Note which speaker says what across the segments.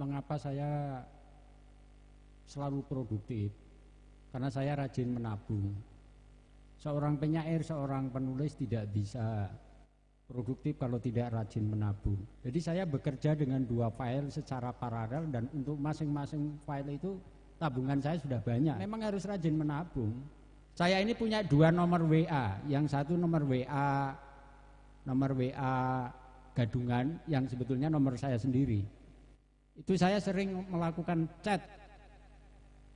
Speaker 1: mengapa saya selalu produktif? Karena saya rajin menabung. Seorang penyair, seorang penulis tidak bisa produktif kalau tidak rajin menabung. Jadi saya bekerja dengan 2 file secara paralel, dan untuk masing-masing file itu tabungan saya sudah banyak. Memang harus rajin menabung. Saya ini punya 2 nomor WA. Yang satu nomor WA gadungan, yang sebetulnya nomor saya sendiri. Itu saya sering melakukan chat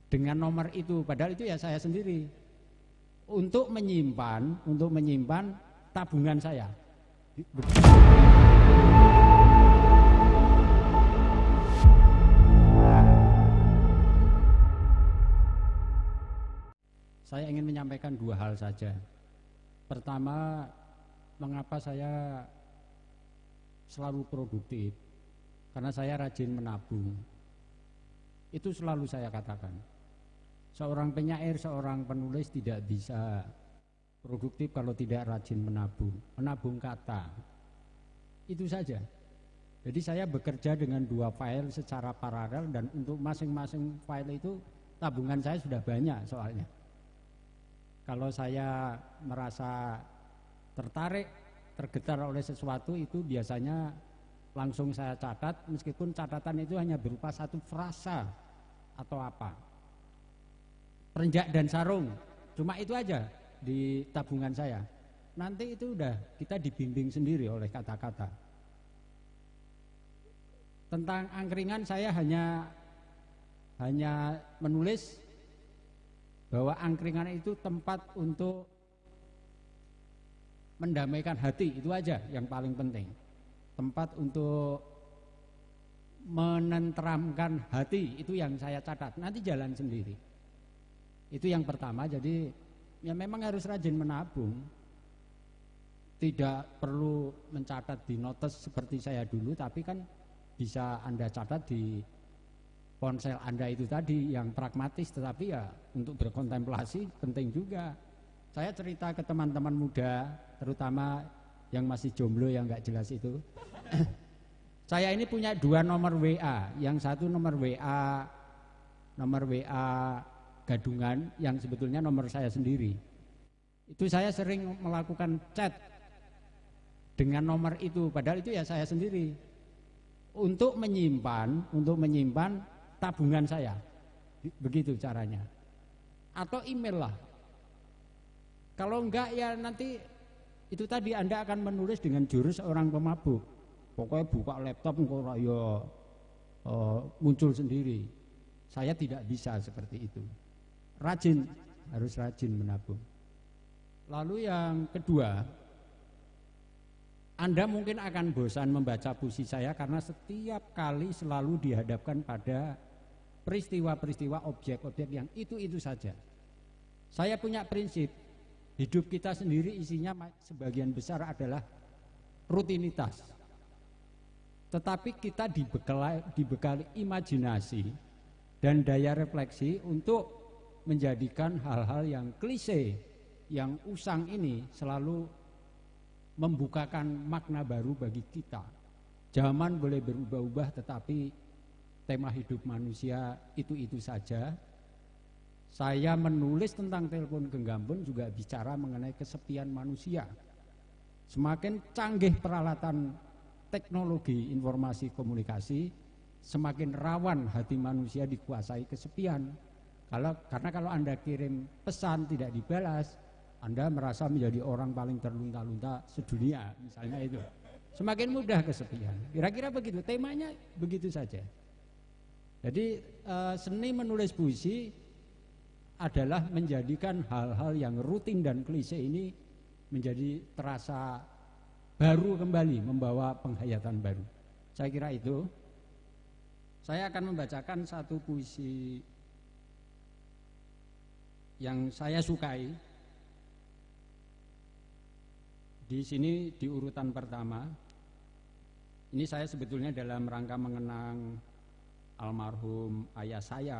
Speaker 1: dengan nomor itu, padahal itu ya saya sendiri, untuk menyimpan tabungan saya. Saya ingin menyampaikan 2 hal saja. Pertama, mengapa saya selalu produktif? Karena saya rajin menabung. Itu selalu saya katakan. Seorang penyair, seorang penulis tidak bisa produktif kalau tidak rajin menabung. Menabung kata. Itu saja. Jadi saya bekerja dengan 2 file secara paralel, dan untuk masing-masing file itu tabungan saya sudah banyak soalnya. Kalau saya merasa tertarik, tergetar oleh sesuatu, itu biasanya langsung saya catat, meskipun catatan itu hanya berupa 1 frasa atau apa. Perenjak dan sarung, cuma itu aja di tabungan saya. Nanti itu udah kita dibimbing sendiri oleh kata-kata. Tentang angkringan saya hanya menulis bahwa angkringan itu tempat untuk mendamaikan hati, itu aja yang paling penting. Tempat untuk menenteramkan hati, itu yang saya catat. Nanti jalan sendiri. Itu yang pertama. Jadi ya memang harus rajin menabung. Tidak perlu mencatat di notes seperti saya dulu, tapi kan bisa Anda catat di ponsel Anda itu tadi, yang pragmatis, tetapi ya untuk berkontemplasi penting juga. Saya cerita ke teman-teman muda, terutama yang masih jomblo yang nggak jelas itu. Saya ini punya 2 nomor WA. Yang satu nomor WA gadungan, yang sebetulnya nomor saya sendiri. Itu saya sering melakukan chat dengan nomor itu, padahal itu ya saya sendiri, untuk menyimpan tabungan saya. Begitu caranya. Atau email lah. Kalau enggak ya nanti itu tadi Anda akan menulis dengan jurus orang pemabuk. Pokoknya buka laptop engkau ya muncul sendiri. Saya tidak bisa seperti itu. Harus rajin menabung. Lalu yang kedua, Anda mungkin akan bosan membaca puisi saya karena setiap kali selalu dihadapkan pada peristiwa-peristiwa, objek-objek yang itu saja. Saya punya prinsip, hidup kita sendiri isinya sebagian besar adalah rutinitas. Tetapi kita dibekali imajinasi dan daya refleksi untuk menjadikan hal-hal yang klise, yang usang ini selalu membukakan makna baru bagi kita. Zaman boleh berubah-ubah, tetapi tema hidup manusia itu saja. Saya menulis tentang telepon genggam pun juga bicara mengenai kesepian manusia. Semakin canggih peralatan teknologi informasi komunikasi, semakin rawan hati manusia dikuasai kesepian. Karena kalau Anda kirim pesan tidak dibalas, Anda merasa menjadi orang paling terlunta-lunta sedunia, misalnya itu. Semakin mudah kesepian. Kira-kira begitu, temanya begitu saja. Jadi seni menulis puisi adalah menjadikan hal-hal yang rutin dan klise ini menjadi terasa baru kembali, membawa penghayatan baru. Saya kira itu. Saya akan membacakan satu puisi yang saya sukai. Di sini di urutan pertama. Ini saya sebetulnya dalam rangka mengenang almarhum ayah saya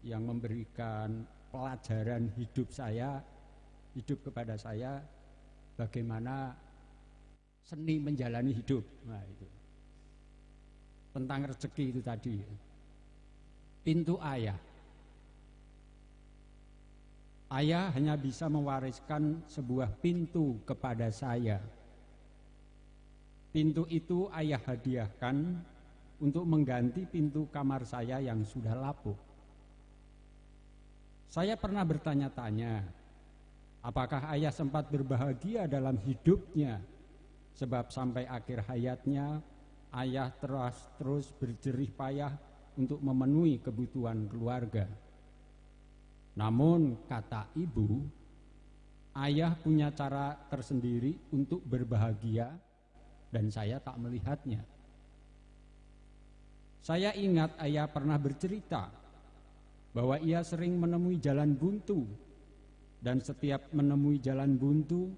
Speaker 1: yang memberikan pelajaran hidup kepada saya bagaimana seni menjalani hidup. Nah, itu. tentang rezeki itu tadi. Pintu ayah. Ayah hanya bisa mewariskan sebuah pintu kepada saya. Pintu itu ayah hadiahkan untuk mengganti pintu kamar saya yang sudah lapuk. Saya pernah bertanya-tanya, apakah ayah sempat berbahagia dalam hidupnya? Sebab sampai akhir hayatnya, ayah terus berjerih payah untuk memenuhi kebutuhan keluarga. Namun kata ibu, ayah punya cara tersendiri untuk berbahagia dan saya tak melihatnya. Saya ingat ayah pernah bercerita bahwa ia sering menemui jalan buntu dan setiap menemui jalan buntu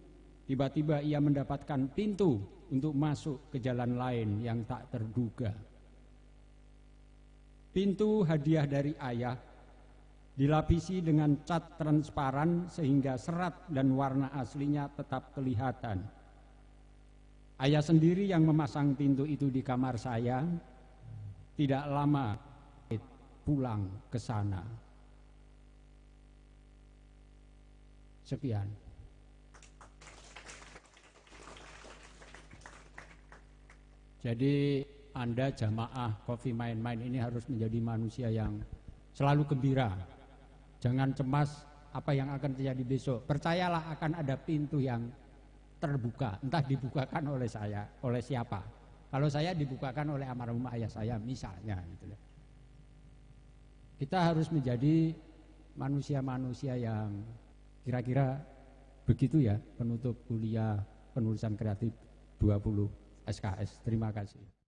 Speaker 1: tiba-tiba ia mendapatkan pintu untuk masuk ke jalan lain yang tak terduga. Pintu hadiah dari ayah dilapisi dengan cat transparan sehingga serat dan warna aslinya tetap kelihatan. Ayah sendiri yang memasang pintu itu di kamar saya. Tidak lama pulang ke sana. Sekian. Jadi Anda jamaah Coffee Main-Main ini harus menjadi manusia yang selalu gembira. Jangan cemas apa yang akan terjadi besok. Percayalah akan ada pintu yang terbuka. Entah dibukakan oleh saya, oleh siapa. Kalau saya dibukakan oleh almarhum ayah saya misalnya. Gitu. Kita harus menjadi manusia-manusia yang kira-kira begitu ya penutup kuliah penulisan kreatif 20 SKS. Terima kasih.